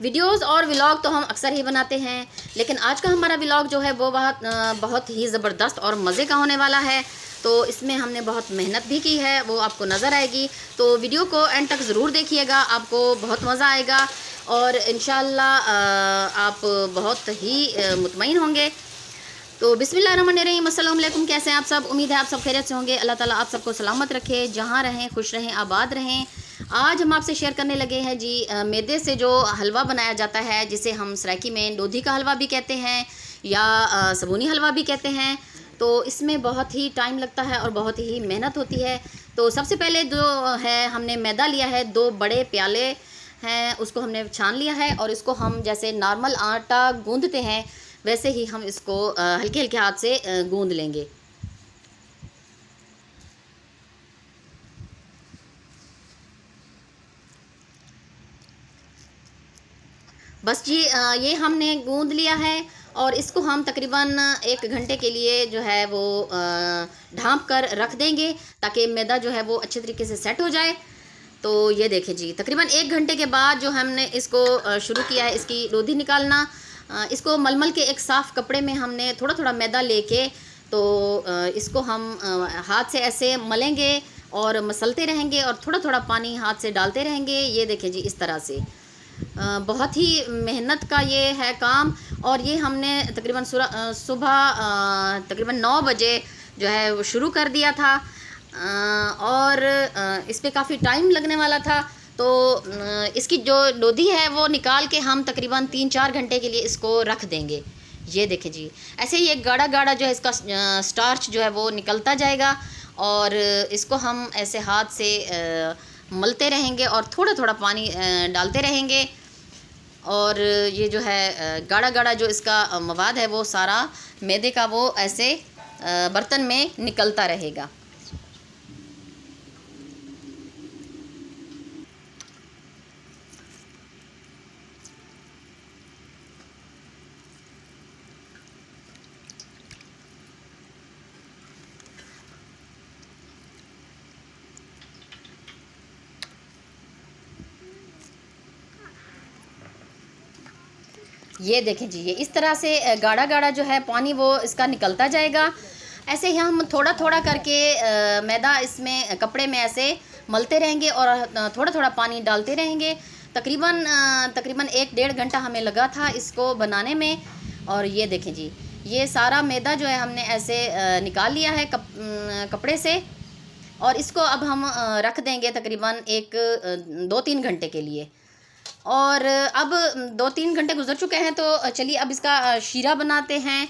Videos और vlog तो हम अक्सर ही बनाते हैं, लेकिन आज का हमारा व्लॉग जो है वो बहुत ही ज़बरदस्त और मज़े का होने वाला है। तो इसमें हमने बहुत मेहनत भी की है, वो आपको नज़र आएगी। तो वीडियो को एंड तक ज़रूर देखिएगा, आपको बहुत मज़ा आएगा और इंशाल्लाह आप बहुत ही मुतमईन होंगे। तो बिस्मिल्लाहिर्रहमानिर्रहीम, अस्सलाम वालेकुम। कैसे हैं आप सब? उम्मीद है आप सब खैरियत से होंगे। अल्लाह ताला आप सबको सलामत रखे, जहाँ रहें खुश रहें, आबाद रहें। आज हम आपसे शेयर करने लगे हैं जी मैदे से जो हलवा बनाया जाता है, जिसे हम सराइकी में लोधी का हलवा भी कहते हैं या सबूनी हलवा भी कहते हैं। तो इसमें बहुत ही टाइम लगता है और बहुत ही मेहनत होती है। तो सबसे पहले जो है हमने मैदा लिया है, 2 बड़े प्याले हैं, उसको हमने छान लिया है और इसको हम जैसे नॉर्मल आटा गूंदते हैं वैसे ही हम इसको हल्के हल्के हाथ से गूंद लेंगे। बस जी ये हमने गूंद लिया है और इसको हम तकरीबन 1 घंटे के लिए जो है वो ढाँप कर रख देंगे, ताकि मैदा जो है वो अच्छे तरीके से सेट हो जाए। तो ये देखें जी, तकरीबन 1 घंटे के बाद जो हमने इसको शुरू किया है इसकी लोधी निकालना। इसको मलमल के एक साफ़ कपड़े में हमने थोड़ा थोड़ा मैदा लेके तो इसको हम हाथ से ऐसे मलेंगे और मसलते रहेंगे और थोड़ा थोड़ा पानी हाथ से डालते रहेंगे। ये देखें जी, इस तरह से बहुत ही मेहनत का ये है काम। और ये हमने तकरीबन सुबह तकरीबन 9 बजे जो है वो शुरू कर दिया था और इस पे काफ़ी टाइम लगने वाला था। तो इसकी जो लोधी है वो निकाल के हम तकरीबन 3-4 घंटे के लिए इसको रख देंगे। ये देखें जी, ऐसे ही एक गाढ़ा गाढ़ा जो है इसका स्टार्च जो है वो निकलता जाएगा और इसको हम ऐसे हाथ से मलते रहेंगे और थोड़ा थोड़ा पानी डालते रहेंगे। और ये जो है गाढ़ा गाढ़ा जो इसका मवाद है वो सारा मैदे का वो ऐसे बर्तन में निकलता रहेगा। ये देखें जी, ये इस तरह से गाढ़ा गाढ़ा जो है पानी वो इसका निकलता जाएगा। ऐसे ही हम थोड़ा थोड़ा करके मैदा इसमें कपड़े में ऐसे मलते रहेंगे और थोड़ा थोड़ा पानी डालते रहेंगे। तकरीबन 1-1.5 घंटा हमें लगा था इसको बनाने में। और ये देखें जी, ये सारा मैदा जो है हमने ऐसे निकाल लिया है कपड़े से और इसको अब हम रख देंगे तकरीबन 2-3 घंटे के लिए। और अब 2-3 घंटे गुजर चुके हैं, तो चलिए अब इसका शीरा बनाते हैं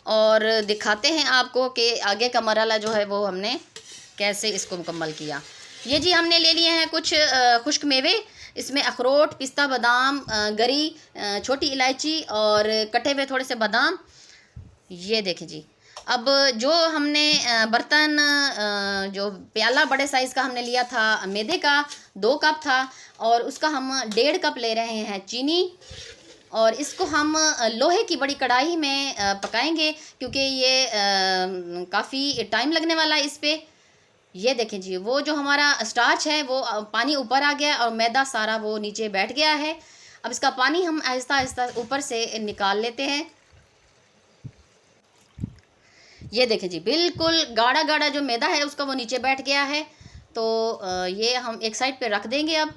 और दिखाते हैं आपको कि आगे का मरहला जो है वो हमने कैसे इसको मुकम्मल किया। ये जी हमने ले लिए हैं कुछ खुश्क मेवे। इसमें अखरोट, पिस्ता, बादाम, गरी, छोटी इलायची और कटे हुए थोड़े से बादाम। ये देखें जी, अब जो हमने बर्तन जो प्याला बड़े साइज़ का हमने लिया था मैदे का, 2 कप था और उसका हम 1.5 कप ले रहे हैं चीनी। और इसको हम लोहे की बड़ी कढ़ाई में पकाएंगे, क्योंकि ये काफ़ी टाइम लगने वाला है इस पे। ये देखें जी, वो जो हमारा स्टार्च है वो पानी ऊपर आ गया और मैदा सारा वो नीचे बैठ गया है। अब इसका पानी हम आहिस्ता आहिस्ता ऊपर से निकाल लेते हैं। ये देखें जी, बिल्कुल गाढ़ा गाढ़ा जो मैदा है उसका वो नीचे बैठ गया है। तो ये हम एक साइड पे रख देंगे अब।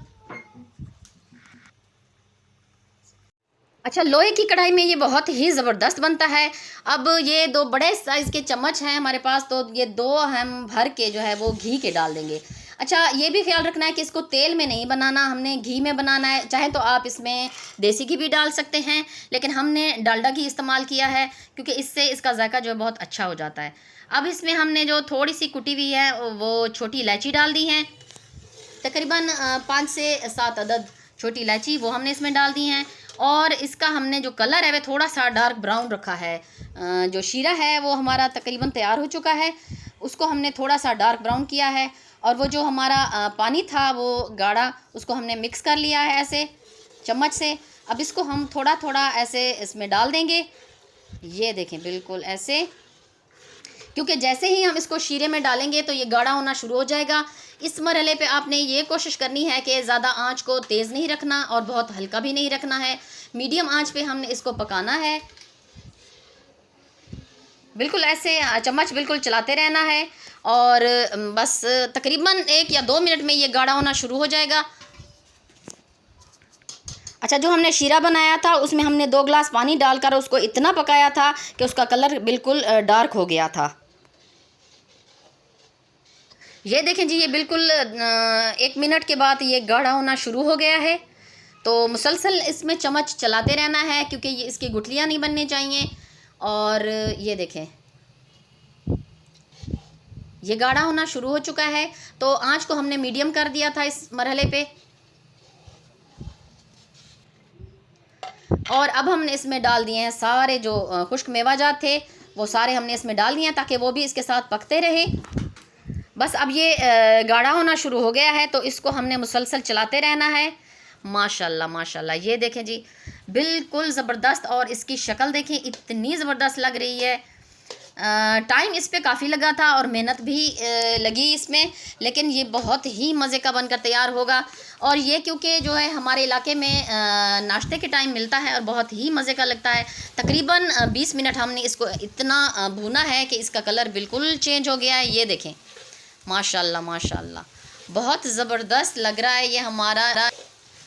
अच्छा, लोहे की कढ़ाई में ये बहुत ही ज़बरदस्त बनता है। अब ये 2 बड़े साइज़ के चम्मच हैं हमारे पास, तो ये 2 हम भर के जो है वो घी के डाल देंगे। अच्छा, ये भी ख्याल रखना है कि इसको तेल में नहीं बनाना, हमने घी में बनाना है। चाहे तो आप इसमें देसी घी भी डाल सकते हैं, लेकिन हमने डालडा घी इस्तेमाल किया है क्योंकि इससे इसका जायका जो है बहुत अच्छा हो जाता है। अब इसमें हमने जो थोड़ी सी कुटी हुई है वो छोटी इलायची डाल दी है, तकरीबन 5 से 7 अदद छोटी इलायची वो हमने इसमें डाल दी हैं। और इसका हमने जो कलर है वह थोड़ा सा डार्क ब्राउन रखा है। जो शीरा है वो हमारा तकरीबन तैयार हो चुका है, उसको हमने थोड़ा सा डार्क ब्राउन किया है। और वो जो हमारा पानी था वो गाढ़ा, उसको हमने मिक्स कर लिया है ऐसे चम्मच से। अब इसको हम थोड़ा थोड़ा ऐसे इसमें डाल देंगे। ये देखें, बिल्कुल ऐसे, क्योंकि जैसे ही हम इसको शीरे में डालेंगे तो ये गाढ़ा होना शुरू हो जाएगा। इस मरहले पे आपने ये कोशिश करनी है कि ज़्यादा आंच को तेज़ नहीं रखना और बहुत हल्का भी नहीं रखना है, मीडियम आंच पे हमने इसको पकाना है। बिल्कुल ऐसे चम्मच बिल्कुल चलाते रहना है और बस तकरीबन 1 या 2 मिनट में ये गाढ़ा होना शुरू हो जाएगा। अच्छा, जो हमने शीरा बनाया था उसमें हमने 2 गिलास पानी डालकर उसको इतना पकाया था कि उसका कलर बिल्कुल डार्क हो गया था। ये देखें जी, ये बिल्कुल 1 मिनट के बाद ये गाढ़ा होना शुरू हो गया है। तो मुसलसल इसमें चम्मच चलाते रहना है क्योंकि ये इसकी गुठलियाँ नहीं बननी चाहिए। और ये देखें, ये गाढ़ा होना शुरू हो चुका है। तो आंच को हमने मीडियम कर दिया था इस मरहले पे। और अब हमने इसमें डाल दिए हैं सारे जो खुश्क मेवाजात थे, वो सारे हमने इसमें डाल दिए हैं ताकि वो भी इसके साथ पकते रहे। बस अब ये गाढ़ा होना शुरू हो गया है तो इसको हमने मुसलसल चलाते रहना है। माशाल्लाह माशाल्लाह, ये देखें जी, बिल्कुल ज़बरदस्त। और इसकी शक्ल देखें, इतनी ज़बरदस्त लग रही है। टाइम इस पे काफ़ी लगा था और मेहनत भी लगी इसमें, लेकिन ये बहुत ही मज़े का बनकर तैयार होगा। और ये क्योंकि जो है हमारे इलाके में नाश्ते के टाइम मिलता है और बहुत ही मज़े का लगता है। तकरीबन 20 मिनट हमने इसको इतना भूना है कि इसका कलर बिल्कुल चेंज हो गया है। ये देखें, माशाल्लाह माशाल्लाह, बहुत ज़बरदस्त लग रहा है ये हमारा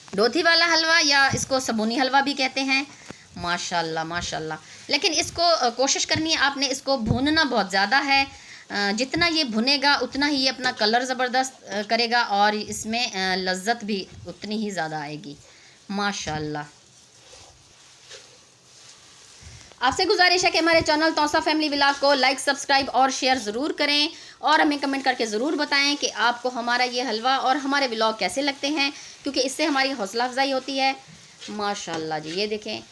डोथी वाला हलवा, या इसको सबूनी हलवा भी कहते हैं। माशाल्लाह माशाल्लाह। लेकिन इसको कोशिश करनी है आपने, इसको भूनना बहुत ज़्यादा है। जितना ये भुनेगा उतना ही ये अपना कलर ज़बरदस्त करेगा और इसमें लज्जत भी उतनी ही ज़्यादा आएगी। माशाल्लाह। आपसे गुजारिश है कि हमारे चैनल तौसा फैमिली व्लॉग को लाइक, सब्सक्राइब और शेयर ज़रूर करें और हमें कमेंट करके ज़रूर बताएं कि आपको हमारा ये हलवा और हमारे व्लॉग कैसे लगते हैं, क्योंकि इससे हमारी हौसला अफजाई होती है। माशाल्लाह जी, ये देखें,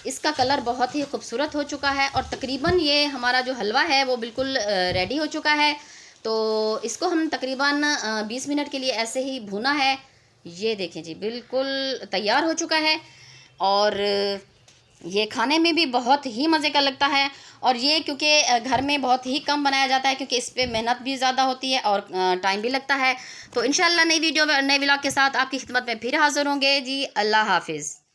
इसका कलर बहुत ही खूबसूरत हो चुका है और तकरीबन ये हमारा जो हलवा है वो बिल्कुल रेडी हो चुका है। तो इसको हम तकरीबन 20 मिनट के लिए ऐसे ही भुना है। ये देखें जी, बिल्कुल तैयार हो चुका है और ये खाने में भी बहुत ही मज़े का लगता है। और ये क्योंकि घर में बहुत ही कम बनाया जाता है क्योंकि इस पर मेहनत भी ज़्यादा होती है और टाइम भी लगता है। तो इंशाल्लाह नई वीडियो नए व्लॉग के साथ आपकी खिदमत में फिर हाज़िर होंगे जी। अल्लाह हाफिज़।